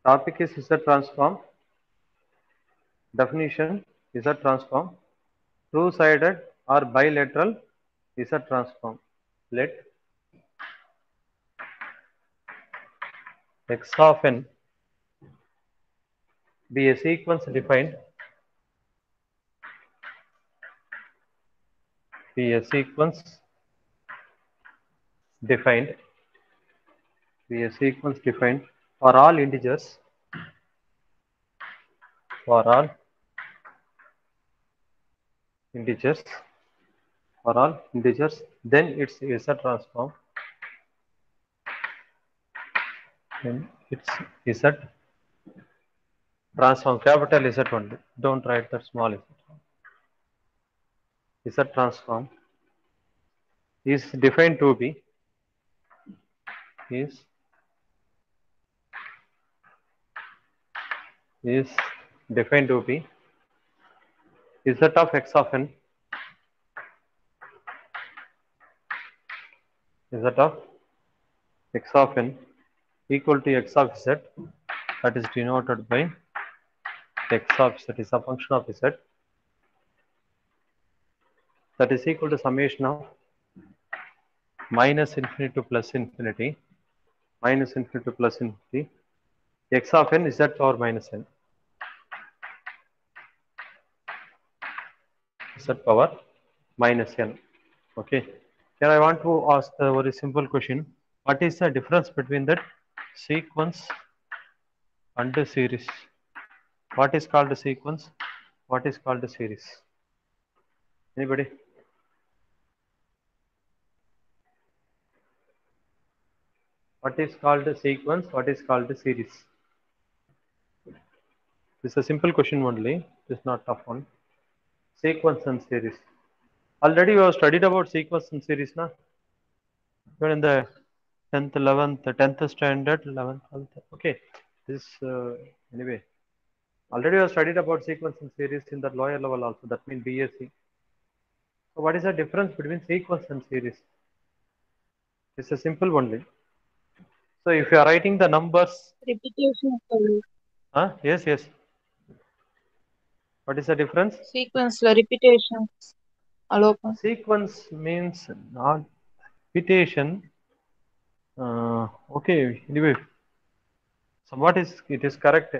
Topic is Z transform. Definition: Z transform. Two-sided or bilateral Z transform. Let X of n be a sequence defined be a sequence defined be a sequence defined for all integers for all integers then it's Z transform. Then it's Z transform, capital Z only, don't write that small Z transform is defined to be is is defined to be Z of X of n Z of X of n equal to X of Z, that is denoted by X of Z is a function of Z, that is equal to summation of minus infinity to plus infinity X of n is Z power minus n, Z power minus n. Okay, here I want to ask a very simple question: what is the difference between that sequence and the series? What is called a sequence? What is called a series? Anybody? What is called a sequence? What is called a series? This is a simple question only. It is not tough one. Sequence and series. Already you have studied about sequence and series, na? Even in the 10th, 11th, 10th standard, 11th, 12th. Okay. This anyway. Already you have studied about sequence and series in the lower level also. That means BSc. So what is the difference between sequence and series? It's a simple only. So if you are writing the numbers, Repetition. yes, yes. What is the difference? Sequence repetition. Alopa. Sequence means not repetition. Okay, anyway, so what is it is correct.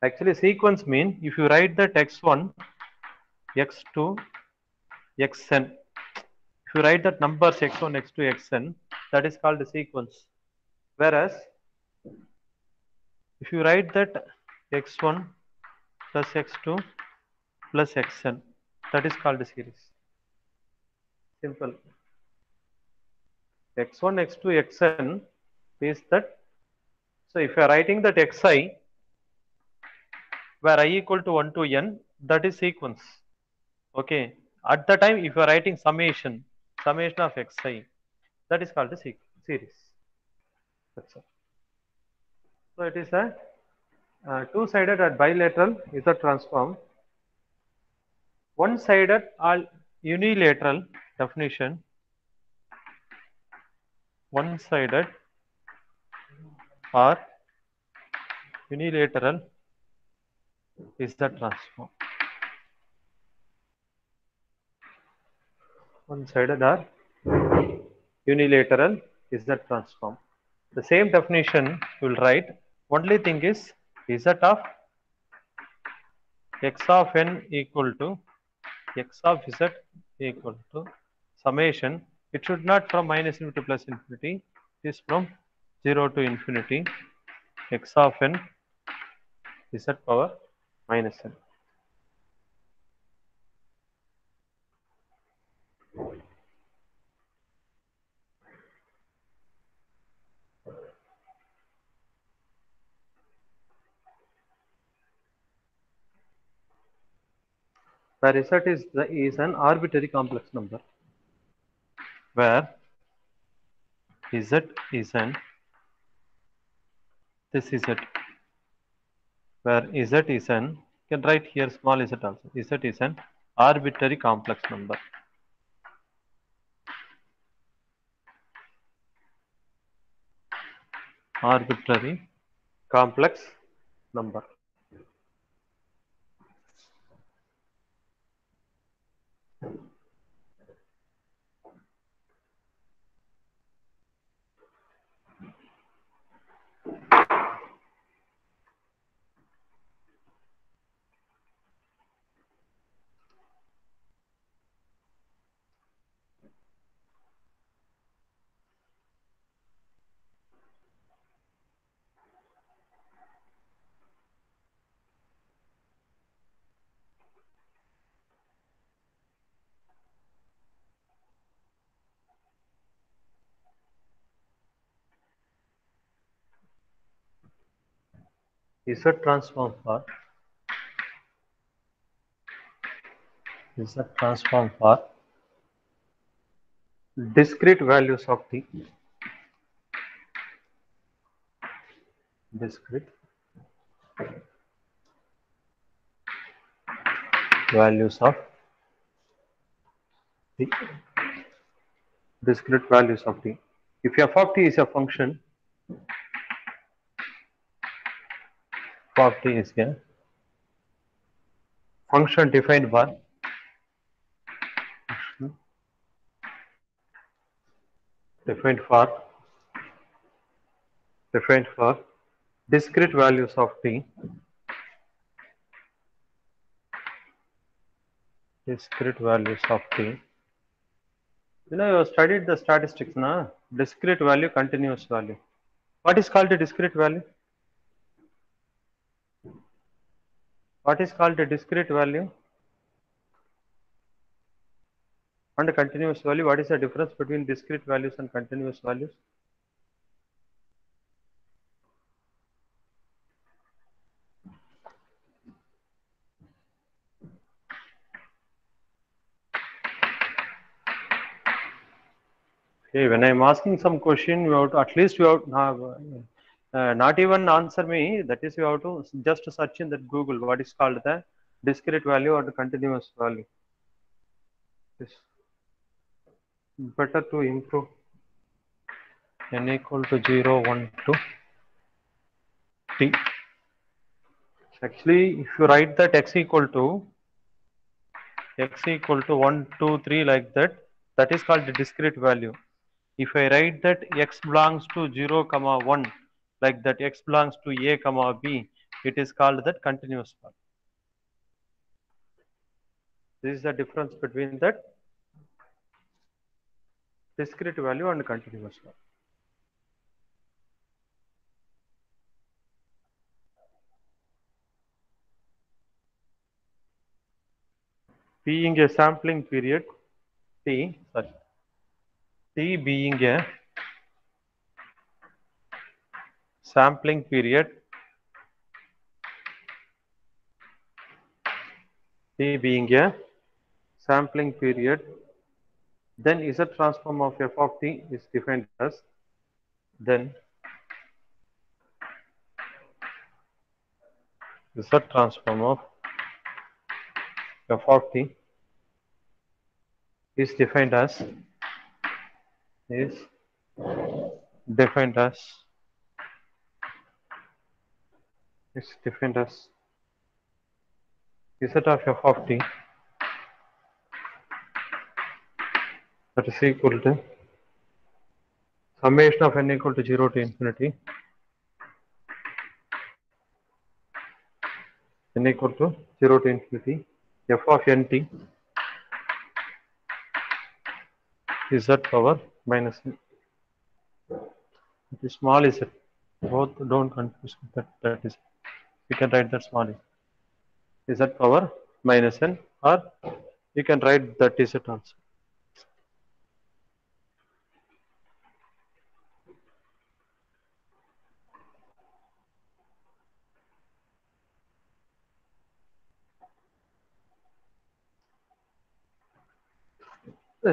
Actually, sequence mean if you write that x1, x2, xn. If you write that numbers x1, x2, xn, that is called a sequence. Whereas if you write that x1 plus x2 plus xn, that is called a series. Simple. x1, x2, xn is that. So if you are writing that xi where I equal to 1 to n, that is sequence. Okay. At the time, if you are writing summation of xi, that is called a series. That's all. So it is a two-sided or bilateral is a transform. One-sided or unilateral definition. One-sided or unilateral is the transform. One-sided or unilateral is the transform. The same definition you will write. Only thing is z of x of n equal to x of z equal to summation. It should not from minus infinity to plus infinity. It is from 0 to infinity x of n z power minus n. The result is an arbitrary complex number where z is an this is it where z is an you can write here small z also z is an arbitrary complex number. Arbitrary complex number. Z transform for discrete values of t. Discrete values of t. Discrete values of t. If f of t is a function, f of t is a function defined by defined for discrete values of t. Discrete values of t. You know, you have studied the statistics, na? Discrete value, continuous value. What is called a discrete value? What is called a discrete value and a continuous value? What is the difference between discrete values and continuous values? Okay, when I am asking some question, you have to, at least you have not even answer me. That is, you have to just search in that Google what is called the discrete value or the continuous value. It's better to improve n equal to 0, 1, 2 t. Actually, if you write that x equal to 1, 2, 3 like that, that is called the discrete value. If I write that x belongs to 0, comma 1, like that x belongs to a, comma b, it is called that continuous value. This is the difference between that discrete value and continuous value. Being a sampling period, t being a sampling period, t being a sampling period, then Z transform of f of t is defined as then Z transform of f of t is defined as is defined as is defined as Z of f of t that is equal to summation of n equal to 0 to infinity n equal to 0 to infinity f of nt z power minus n. It is small z. Both don't confuse that. That is, you can write that small z power minus n, or you can write that z also.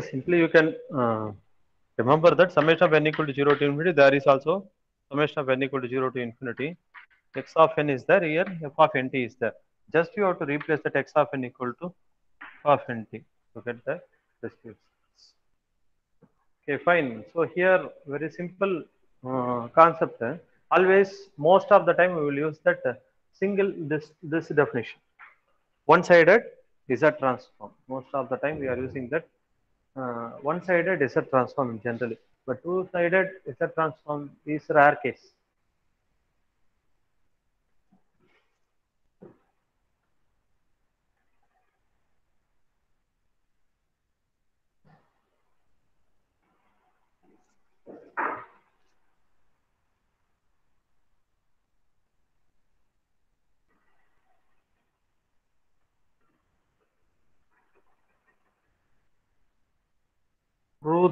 Simply you can remember that summation of n equal to 0 to infinity, there is also summation of n equal to 0 to infinity. X of n is there, here f of nt is there. Just you have to replace that x of n equal to f of nt to get the residual. Okay, fine. So here very simple concept. Always, most of the time, we will use that single this definition. One-sided Z transform. Most of the time, we are using that one-sided Z transform generally, but two-sided Z transform is rare case. Prove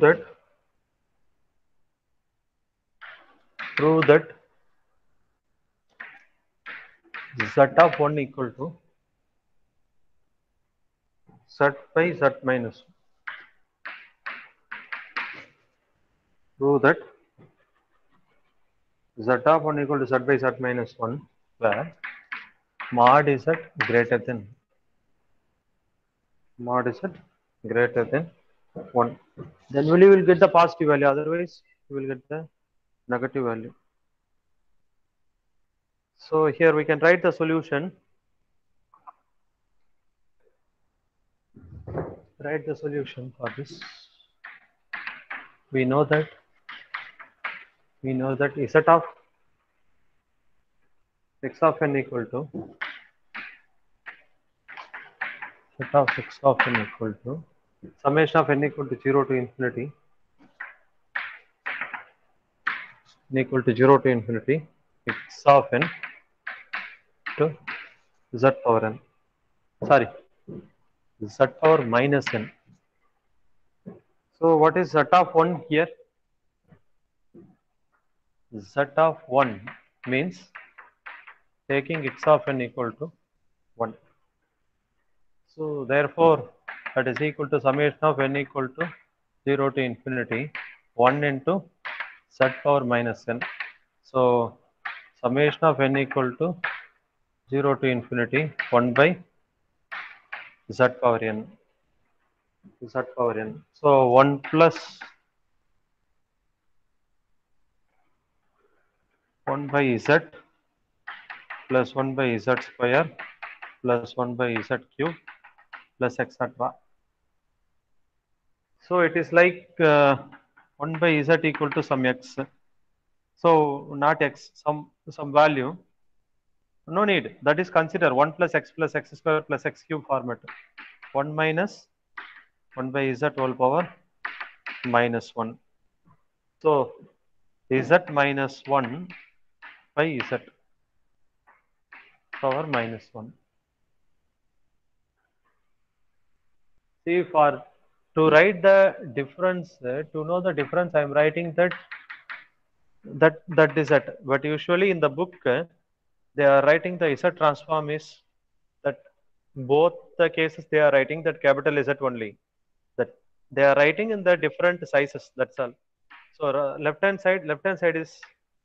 that Z of 1 equal to Z by Z minus 1. Prove that Z of 1 equal to Z by Z minus 1, where mod Z greater than 1. Then only we will get the positive value, otherwise we will get the negative value. So here we can write the solution. Write the solution for this. We know that Z of x of n equal to Z of x of n equal to summation of n equal to 0 to infinity n equal to 0 to infinity x of n to z power n. Sorry, z power minus n. So what is z of 1 here? Z of 1 means taking x of n equal to 1. So therefore that is equal to summation of n equal to 0 to infinity 1 into z power minus n. So summation of n equal to 0 to infinity 1 by z power n. So 1 plus 1 by z plus 1 by z square plus 1 by z cube plus etc. So it is like 1 by z equal to some x. So not x, some value. No need. That is consider 1 plus x square plus x cube format. 1 minus 1 by z whole power minus 1. So z minus 1 by z power minus 1. See, for to write the difference, to know the difference, I am writing that is z. But usually in the book, they are writing the z transform is that both the cases they are writing that capital Z only. That they are writing in the different sizes. That's all. So left hand side is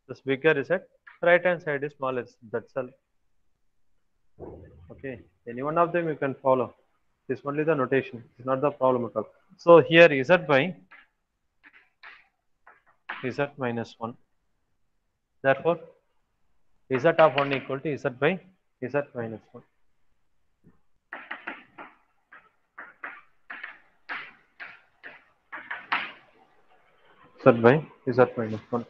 this bigger Z. Right hand side is smaller. That's all. Okay. Any one of them you can follow. It's only the notation. It's not the problem at all. So here Z by Z minus 1. Therefore, Z of 1 equal to Z by Z minus 1. Z by Z minus 1.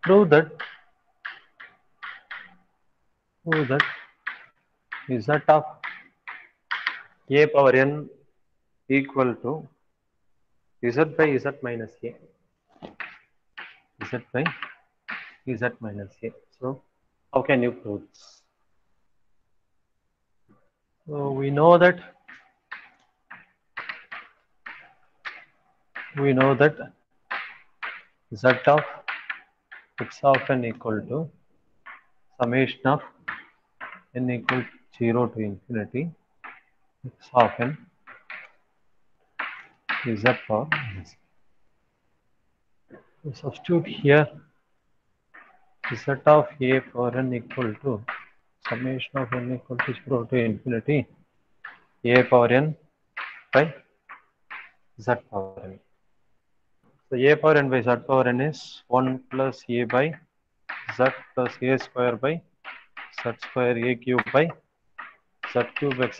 Prove that Z of a power n equal to Z by Z minus a. Z by Z minus a. So how can you prove this? So we know that Z of x of n equal to summation of n equal to 0 to infinity x of n z power minus. Substitute here z of a power n equal to summation of n equal to 0 to infinity a power n by z power n. So a power n by z power n is 1 plus a by z plus a square by z square a cube by z cube etc.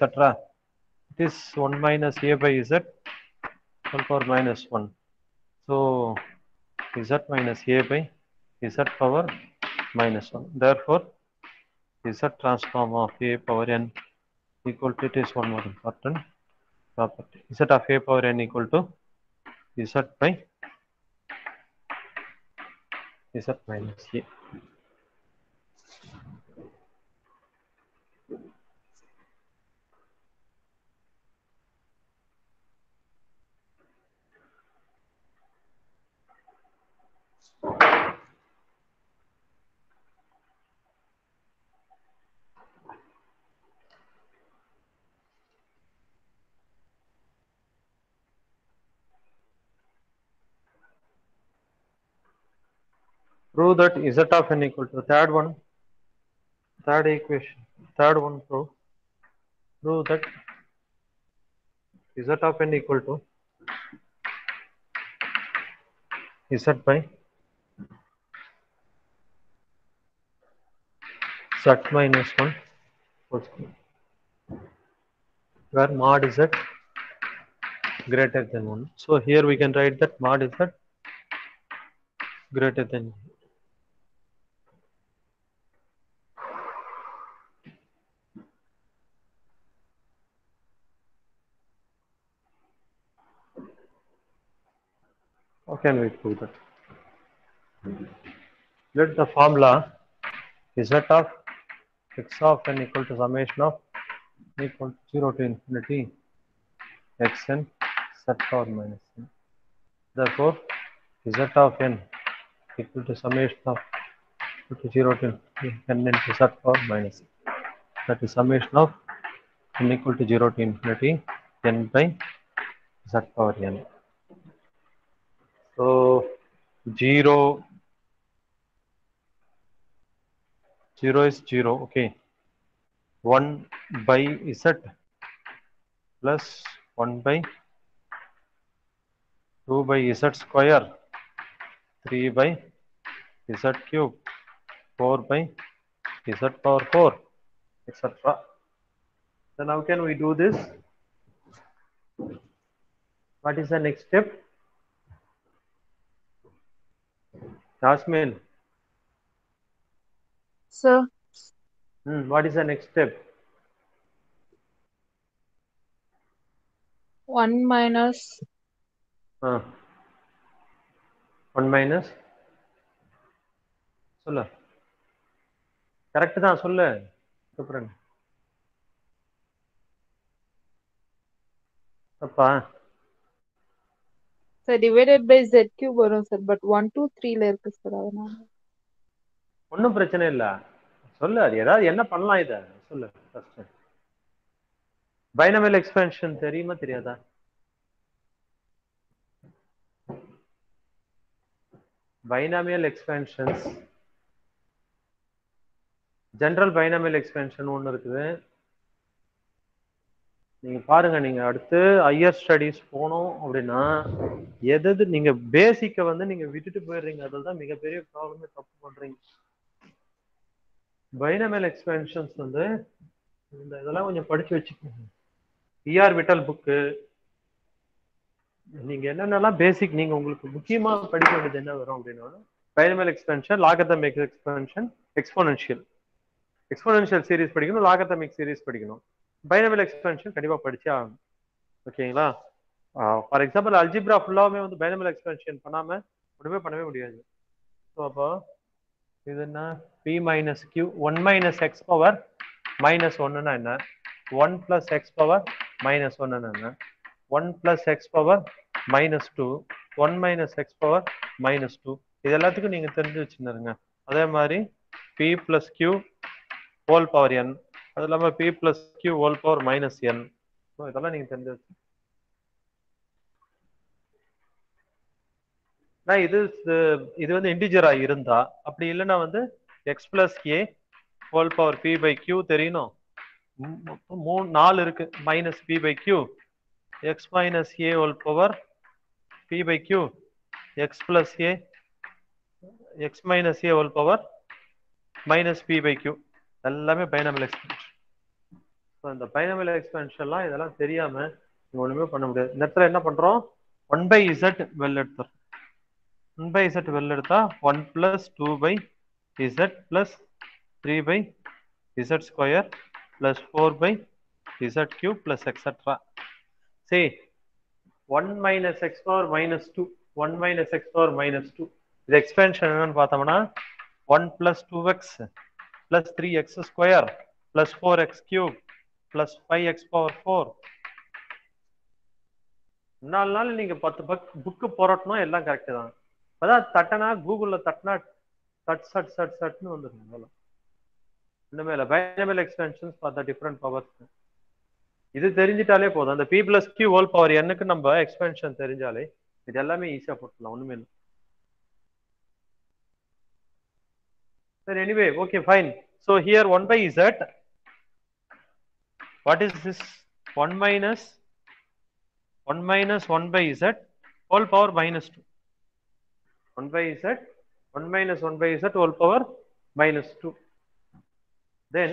It is 1 minus a by z whole power minus 1. So z minus a by z power minus 1. Therefore, z transform of a power n equal to, it is one more important property. Z of a power n equal to z by z minus a. Prove that z of n equal to third equation. Third one, prove that z of n equal to z by z minus 1 whole square, where mod z greater than 1. So here we can write that mod z greater than. How can we prove that? Let the formula z of x of n equal to summation of equal to 0 to infinity xn z power minus n. Therefore, z of n equal to summation of equal to 0 to n into z power minus n. That is summation of n equal to 0 to infinity n by z power n. So 0 is 0, okay. 1 by z plus 1 by 2 by z square, 3 by z cube, 4 by z power 4, etc. Then how can we do this? What is the next step? Jasmine, Sir, what is the next step? 1 minus 1 minus சொல்லு correct தான் சொல்லு சூப்பரன் அப்பா sir, divided by z cube வரும் sir, but 1, 2, 3 ல இருக்கு sir, அதனால. ஒன்றும் பிரச்சனை இல்லை சொல்லு அது ஏதாவது என்ன பண்ணலாம் இதை சொல்லு ஃபர்ஸ்ட் பைனமியல் எக்ஸ்பென்ஷன் தெரியுமா தெரியாதா பைனாமியல் எக்ஸ்பென்ஷன்ஸ் ஜெனரல் பைனாமியல் எக்ஸ்பென்ஷன் ஒன்று இருக்குது நீங்க பாருங்க நீங்க அடுத்து ஹையர் ஸ்டடீஸ் போனோம் அப்படின்னா எது நீங்க பேசிக்கை வந்து நீங்க விட்டுட்டு போயிடுறீங்க அதுதான் மிகப்பெரிய ப்ராப்ளமே தப்பு பண்றீங்க பைனாமியல் எக்ஸ்பென்ஷன்ஸ் வந்து இந்த இதெல்லாம் கொஞ்சம் படிச்சு வச்சுக்கோங்க பிஆர் விட்டல் புக்கு நீங்க என்னென்னலாம் பேசிக் நீங்க உங்களுக்கு முக்கியமா படிக்க வேண்டியது என்ன வரும் அப்படின்னா பைனாமியல் எக்ஸ்பென்ஷன் லாகர்தமிக் எக்ஸ்பென்ஷன் எக்ஸ்போனென்ஷியல் சீரிஸ் படிக்கணும் லாகர்தமிக் சீரிஸ் படிக்கணும் பைனாமியல் எக்ஸ்பென்ஷன் கண்டிப்பா படிச்சே ஆகணும் ஓகேங்களா ஃபார் எக்ஸாம்பிள் அல்ஜிப்ரா ஃபுல்லாவே வந்து பைனாமியல் எக்ஸ்பென்ஷன் பண்ணாம ஒண்ணுமே பண்ணவே முடியாது ஸோ அப்போ இது என்ன p minus q 1 minus x power minus ஒன்னுன்னா என்ன 1 பிளஸ் எக்ஸ் பவர் மைனஸ் ஒன்னுன்னா என்ன 1 plus x power minus 2 1 minus x power minus 2 இது எல்லாத்துக்கும் நீங்க தெரிஞ்சு வச்சுருங்க அதே மாதிரி p plus q whole power n அது இல்லாம p plus q whole power minus n இதெல்லாம் நீங்க தெரிஞ்சு வச்சு நான் இது வந்து இன்டிஜரா இருந்தா, அப்படி இல்லைன்னா வந்து x plus a whole power p by q தெரியணும். மொத்தம் 4 இருக்கு. Minus p by q x minus a whole power p by q x plus a x minus a whole power minus p by q எல்லாமே binomial expansion. இந்த binomial எக்ஸ்பென்ஷன்லாம் இதெல்லாம் தெரியாம ஒண்ணுமே பண்ண முடியாது. இந்த இடத்துல என்ன பண்றோம்? 1 by z வெளில எடுத்துறோம். 1 by z வெளில எடுத்தா 1 plus 2 by z plus 3 by z square plus 4 by z cube plus etc. See 1 minus x power minus 2 1 minus x power minus 2 இது எக்ஸ்பென்ஷன் என்னன்னு பார்த்தோம்னா 1 plus 2x plus 3x square plus 4x cube plus 5x power 4. 4 நாள் நீங்க 10 book போராட்டணும் எல்லாம் correct தான். அதான் தட்டனா கூகுள்ல தட்டினா சட்னு வந்துடும். இன்னுமே இல்லை binomial expansions for the different powers. இது தெரிஞ்சிட்டாலே போதும். அந்த p plus q whole power என்னக்கு நம்ம எக்ஸ்பென்ஷன் தெரிஞ்சாலே இது எல்லாமே ஈஸியா போட்டுக்கலாம். ஒண்ணுமே இல்லை. சரி, anyway okay fine. So here 1 by z. What is this? 1 minus 1 by z whole power minus 2. 1 by z 1 minus 1 by z whole power minus 2. Then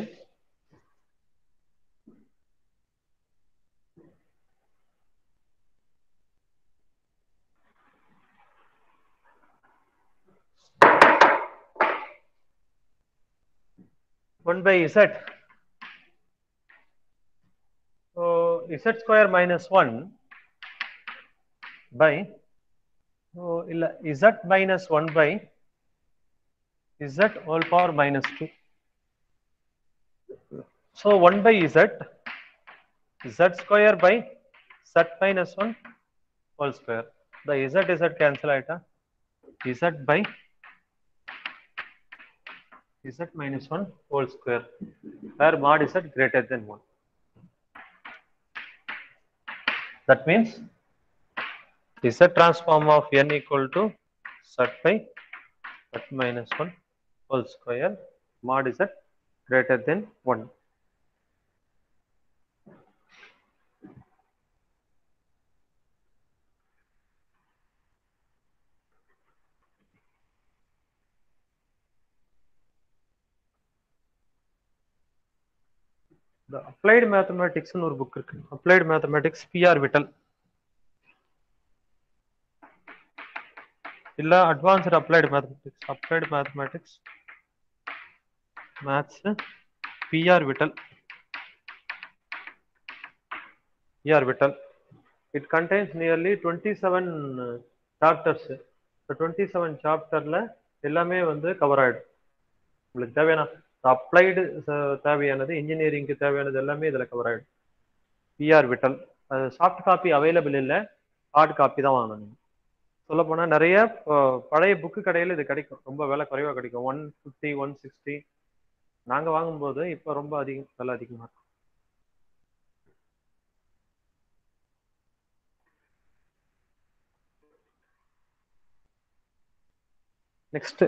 one by z. So z square minus 1 by z minus 1 by z whole power minus 2. So 1 by z square by z minus 1 whole square. The z cancel aita. Z by z minus 1 whole square where mod z greater than 1. That means z transform of n equal to z by z minus 1 whole square mod z greater than 1. The applied mathematics னு ஒரு book இருக்கு. Applied mathematics PR Vittal. இல்ல advanced applied mathematics maths PR Vittal. It contains nearly 27 chapters. The 27 chapterல எல்லாமே வந்து cover ஆயிடும். உங்களுக்கு தேவையான applied தேவையானது, இன்ஜினியரிங்க்கு தேவையானது எல்லாமே இதுல கவர் ஆயிடும். PR Vittal. Soft copy available இல்லை, ஹார்ட் காப்பி தான் வாங்கணும். சொல்ல போனா நிறைய பழைய புக்கு கடையில் இது கிடைக்கும். ரொம்ப விலை குறைவா கிடைக்கும். 150 160 நாங்க வாங்கும்போது இப்ப ரொம்ப அதிகம், விலை அதிகமா இருக்கும். Next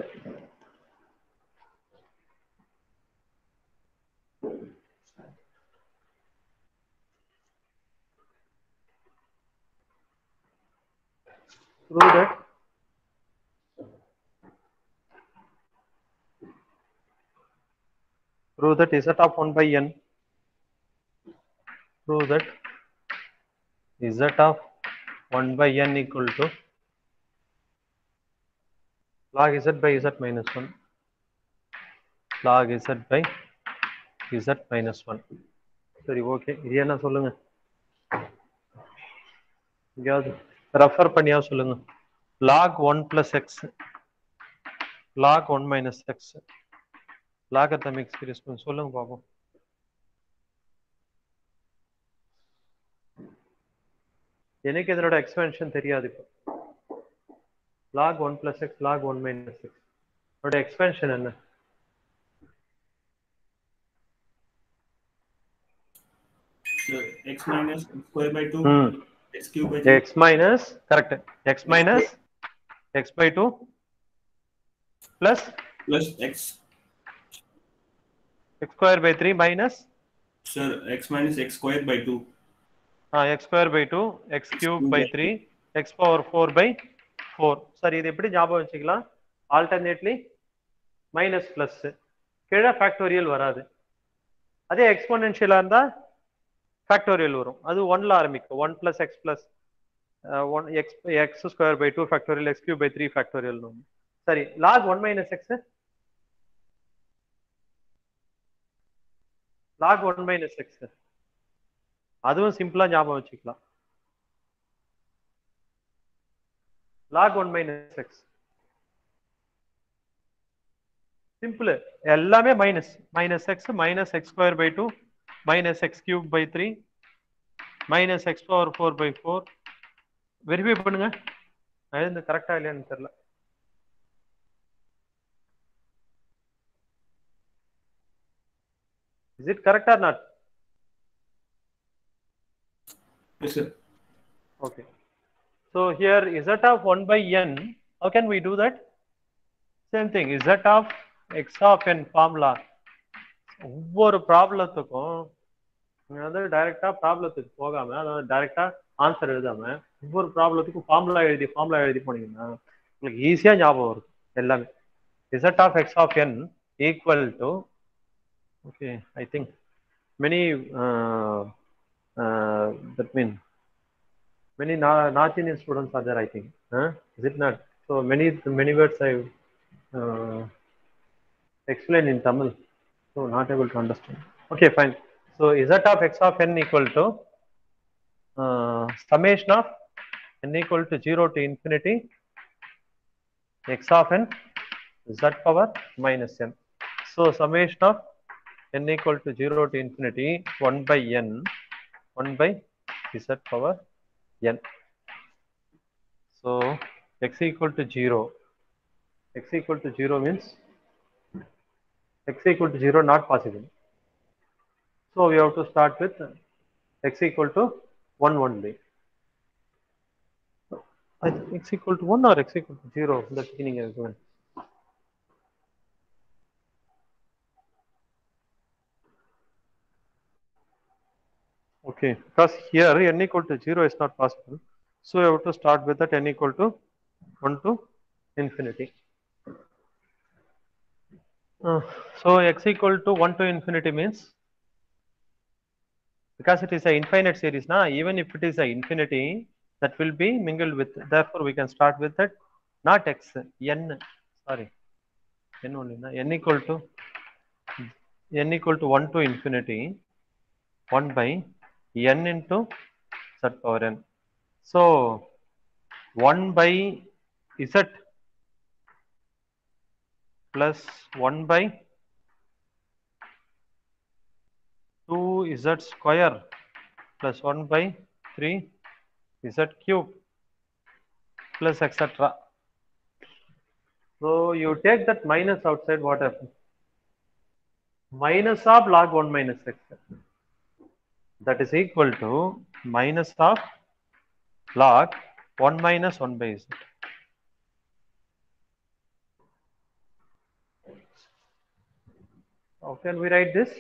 prove that z of 1 by n. Prove that z of 1 by n equal to log z by z minus 1. Log z by z minus 1. சரி, ஓகே. இது என்ன சொல்லுங்க, எங்கேயாவது ரெஃபர் பண்ணியா சொல்லுங்க. log 1 plus x, log 1 minus x, logarithmic series சொல்லுங்க பாப்போம். எனக்கு இதனோட எக்ஸ்பென்ஷன் தெரியாது. இப்போ log 1 plus x, log 1 minus x இதோட எக்ஸ்பென்ஷன் என்ன? x minus square by 2 x cube by x minus, correct, x minus x by 2 plus x square by 3 minus sir x minus x square by 2 x square by 2 x x cube cube by by 3 x power 4 by 4. சரி இது எப்படி ஞாபகம் வச்சுக்கலாம்? Alternately minus plus கீழே factorial வராது. அதே எக்ஸ்போனென்ஷியலா இருந்தா factorial வரும். அது 1ல ஆரம்பிக்கும். 1 plus x plus 1 x square by 2 factorial x cube by 3 factorial. சரி log 1 minus x log 1 minus x அதுவும் சிம்பிளா ஞாபகம் வச்சுக்கலாம். log 1 minus x சிம்பிள் எல்லாமே minus minus x minus x square by 2 minus x cube by 3 minus x power 4 by 4. Verify பண்ணுங்க எழுந்து கரெக்டா இல்லையான்னு தெரியல. Is it correct or not? yes sir Okay. So here z of 1 by n, how can we do that? Same thing, z of x of n formula. ஒவ்வொரு ப்ராப்ளத்துக்கும் வந்து டைரக்டா ப்ராப்ளத்துக்கு போகாம அதாவது டைரக்டா ஆன்சர் எழுதாம ஒவ்வொரு ப்ராப்ளத்துக்கும் ஃபார்முலா எழுதி போனீங்கன்னா உங்களுக்கு ஈஸியா ஞாபகம் வரும் எல்லாமே. z of x of n equal to, okay, I think many that mean many North Indian students are there, I think. Is it not? So many words I explain in Tamil, so not able to understand. Okay, fine. So z of x of n equal to summation of n equal to 0 to infinity x of n z power minus n. So summation of n equal to 0 to infinity 1 by n 1 by z power n. So x equal to 0. X equal to 0 means x equal to 0 not possible. So we have to start with x equal to 1 only. I think x equal to 1 or x equal to 0 in the beginning as well. Okay, because here n equal to 0 is not possible. So we have to start with that n equal to 1 to infinity. So x equal to 1 to infinity means, because it is an infinite series now, even if it is an infinity, that will be mingled with, therefore we can start with that, not x, n, sorry, n only, n equal to 1 to infinity 1 by n into z power n. So 1 by z plus 1 by 2z square plus 1 by 3z cube plus etc. So you take that minus outside, what happens? Minus of log 1 minus x, that is equal to minus of log 1 minus 1 by z. How can we write this?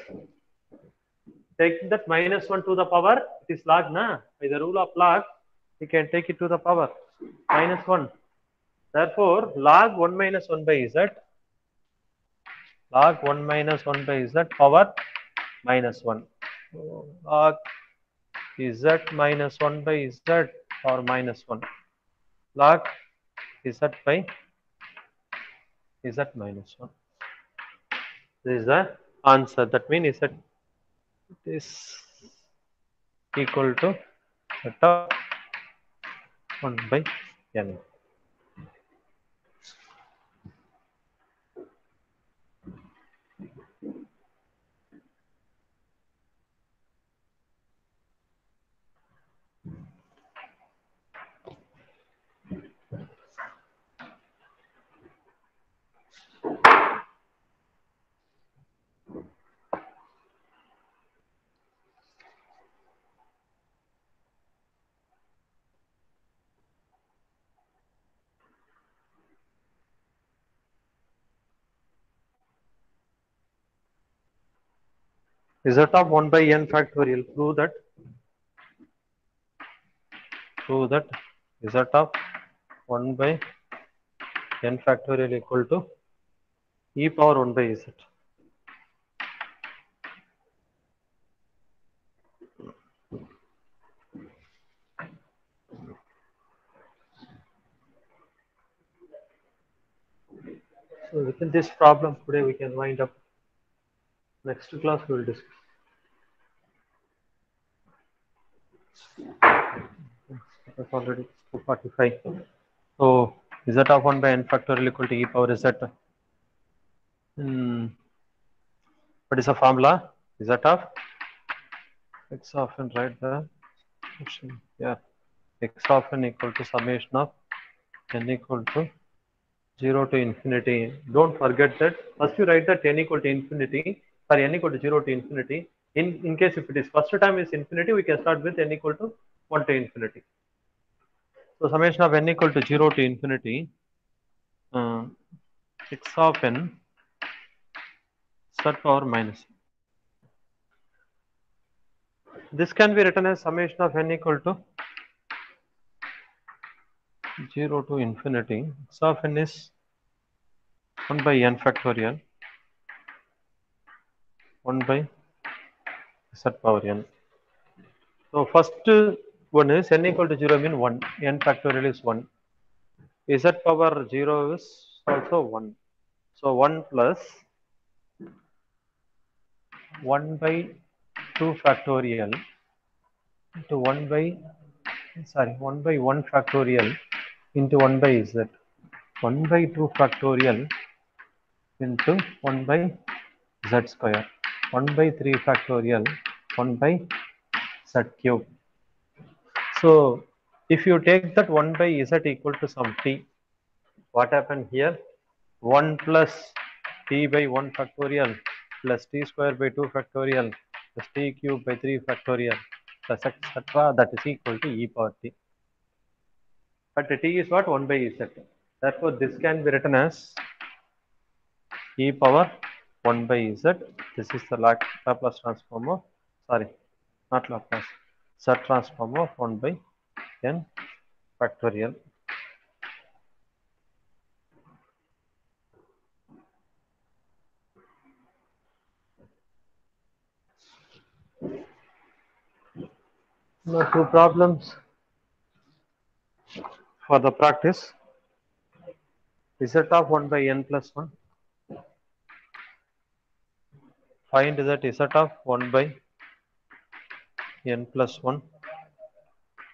Taking that minus 1 to the power, it is log, na? By the rule of log, you can take it to the power minus 1. Therefore, log 1 minus 1 by z, log 1 minus 1 by z power minus 1. So, log z minus 1 by z power minus 1. Log z by z minus 1. This is the answer. That means z is equal to z of 1 by n. Z of 1 by n factorial. Prove that Z of 1 by n factorial equal to e power 1 by z. So within this problem today we can wind up. Next class we will discuss. It's already 2:45. So z of 1 by n factorial equal to e power z. What is the formula? Z of x of n, right? The option. Yeah, x of n equal to summation of n equal to 0 to infinity. Don't forget that first you write that n equal to infinity, sorry, n equal to 0 to infinity. In case if it is first time is infinity, we can start with n equal to 1 to infinity. So summation of n equal to 0 to infinity, x of n z power minus. This can be written as summation of n equal to 0 to infinity. X of n is 1 by n factorial 1 by z power n. So first one is n equal to 0 mean 1, n factorial is 1. Z power 0 is also 1. So 1 plus 1 by 2 factorial into 1 by 1 by 1 factorial into 1 by z. 1 by 2 factorial into 1 by z square. 1 by 3 factorial 1 by z cube. So if you take that 1 by z equal to some t, what happened here? 1 plus t by 1 factorial plus t square by 2 factorial plus t cube by 3 factorial plus etc. That is equal to e power t. But t is what? 1 by z. Therefore, this can be written as e power 1 by z. This is the Laplace transform of, sorry, not Laplace, z transform of 1 by n factorial. Now, two problems for the practice. Z of 1 by n plus 1. Find that z of 1 by n plus 1.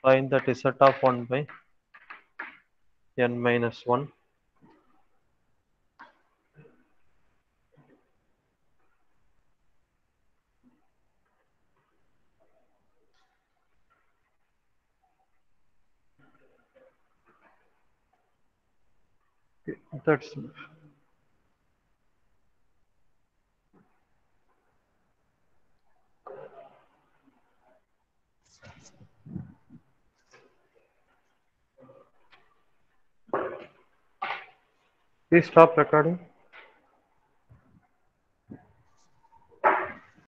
Find that z of 1 by n minus 1. That's please stop recording.